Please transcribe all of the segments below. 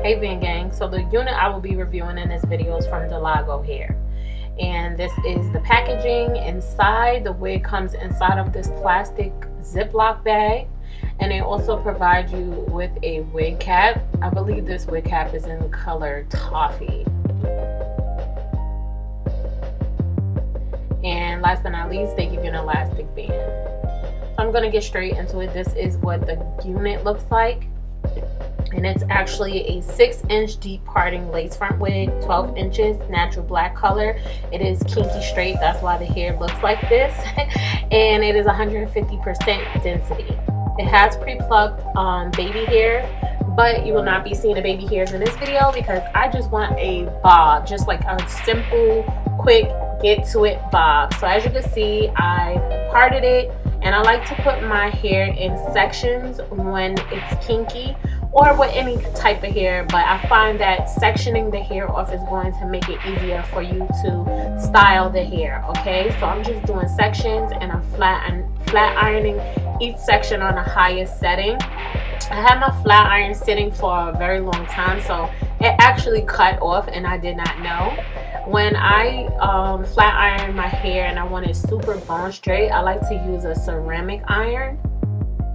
Hey VanGang, so the unit I will be reviewing in this video is from Dolago hair, and this is the packaging inside. The wig comes inside of this plastic Ziploc bag, and they also provide you with a wig cap. I believe this wig cap is in the color toffee. And last but not least, they give you an elastic band. So I'm going to get straight into it. This is what the unit looks like. And it's actually a 6-inch deep parting lace front wig, 12 inches, natural black color. It is kinky straight, that's why the hair looks like this. And it is 150% density. It has pre-plucked baby hair, but you will not be seeing the baby hairs in this video because I just want a bob, just like a simple, quick, get to it bob. So as you can see, I parted it, and I like to put my hair in sections when it's kinky, or with any type of hair, but I find that sectioning the hair off is going to make it easier for you to style the hair. Okay, so I'm just doing sections, and I'm flat ironing each section on the highest setting. I had my flat iron sitting for a very long time, so it actually cut off and I did not know. When I flat iron my hair and I want it super bone straight, I like to use a ceramic iron.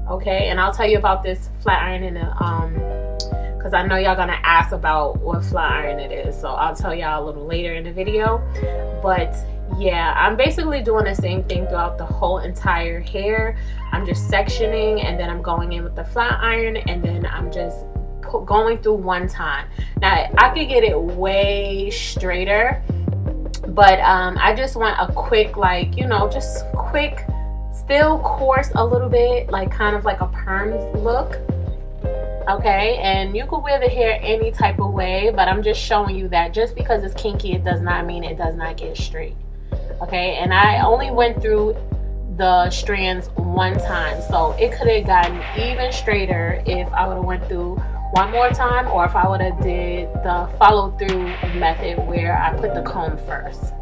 Okay, and I'll tell you about this flat iron in a because I know y'all gonna ask about what flat iron it is, so I'll tell y'all a little later in the video. But yeah, I'm basically doing the same thing throughout the whole entire hair. I'm just sectioning, and then I'm going in with the flat iron, and then I'm just going through one time. Now I could get it way straighter, but I just want a quick, like, you know, just quick, still coarse a little bit, like kind of like a perm look. Okay, and you could wear the hair any type of way, but I'm just showing you that just because it's kinky, it does not mean it does not get straight. Okay, and I only went through the strands one time, so it could have gotten even straighter if I would have went through one more time, or if I would have did the follow through method where I put the comb first.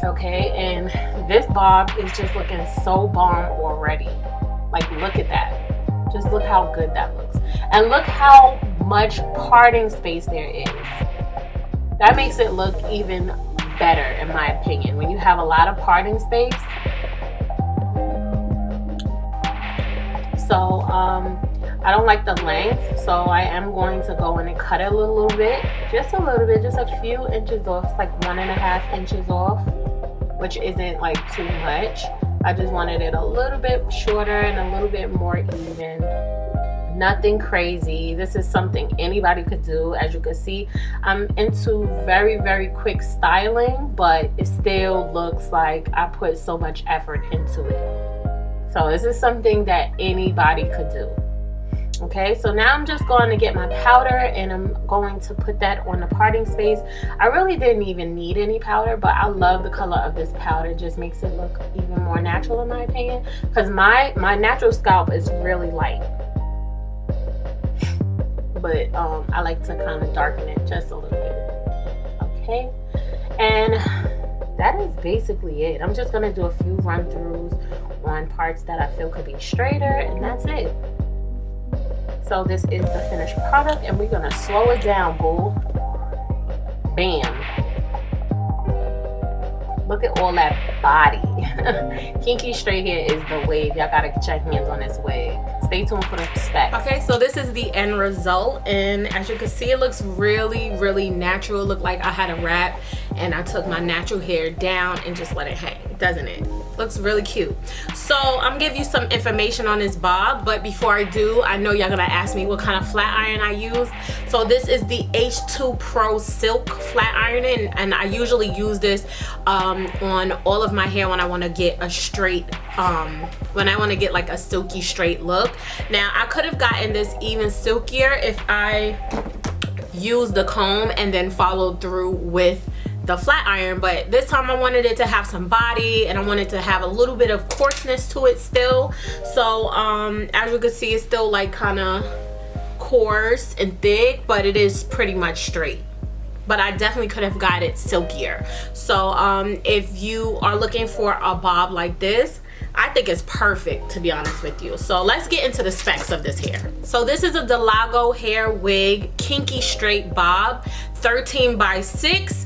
Okay, and this bob is just looking so bomb already. Like, look at that. Just look how good that looks, and look how much parting space there is. That makes it look even better, in my opinion, when you have a lot of parting space. So I don't like the length, so I am going to go in and cut it a little bit, just a little bit, just a few inches off. It's like 1.5 inches off, which isn't like too much. I just wanted it a little bit shorter and a little bit more even. Nothing crazy. This is something anybody could do. As you can see, I'm into very, very quick styling, but it still looks like I put so much effort into it. So this is something that anybody could do. Okay, so now I'm just going to get my powder, and I'm going to put that on the parting space. I really didn't even need any powder, but I love the color of this powder. It just makes it look even more natural, in my opinion, because my natural scalp is really light. But I like to kind of darken it just a little bit. Okay, and that is basically it. I'm just going to do a few run-throughs on parts that I feel could be straighter, and that's it. So this is the finished product, and we're gonna slow it down, boo. Bam. Look at all that body. Kinky straight hair is the wave. Y'all gotta get your hands on this wig. Stay tuned for the specs. Okay, so this is the end result, and as you can see, it looks really, really natural. It looked like I had a wrap, and I took my natural hair down and just let it hang, doesn't it? Looks really cute. So I'm gonna give you some information on this bob, but before I do, I know y'all gonna ask me what kind of flat iron I use. So this is the H2 Pro Silk flat iron, and I usually use this on all of my hair when I want to get a straight when I want to get like a silky straight look. Now I could have gotten this even silkier if I used the comb and then followed through with the flat iron, but this time I wanted it to have some body, and I wanted to have a little bit of coarseness to it still. So as you can see, it's still like kind of coarse and thick, but it is pretty much straight. But I definitely could have got it silkier. So if you are looking for a bob like this, I think it's perfect, to be honest with you. So let's get into the specs of this hair. So this is a Dolago hair wig, kinky straight bob, 13 by 6,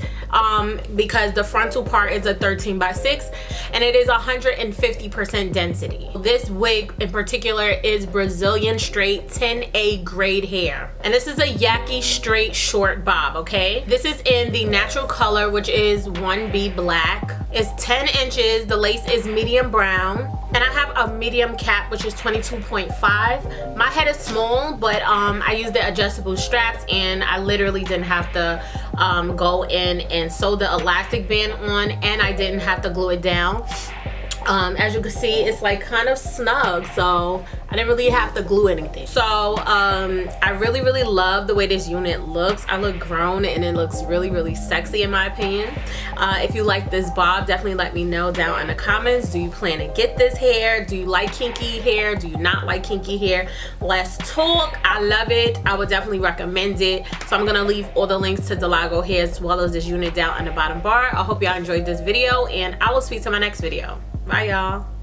because the frontal part is a 13 by 6, and it is 150% density. This wig in particular is Brazilian straight 10A grade hair, and this is a yaki straight short bob. Okay, this is in the natural color, which is 1B black. It's 10 inches. The lace is medium brown, and I have a medium cap, which is 22.5. My head is small, but I used the adjustable straps, and I literally didn't have to go in and sew the elastic band on, and I didn't have to glue it down. As you can see, it's like kind of snug, so I didn't really have to glue anything. So I really love the way this unit looks. I look grown, and it looks really sexy in my opinion. If you like this bob, definitely let me know down in the comments. Do you plan to get this hair? Do you like kinky hair? Do you not like kinky hair? Let's talk. I love it. I would definitely recommend it. So I'm gonna leave all the links to Dolago hair as well as this unit down in the bottom bar. I hope y'all enjoyed this video, and I will speak to my next video. Bye y'all.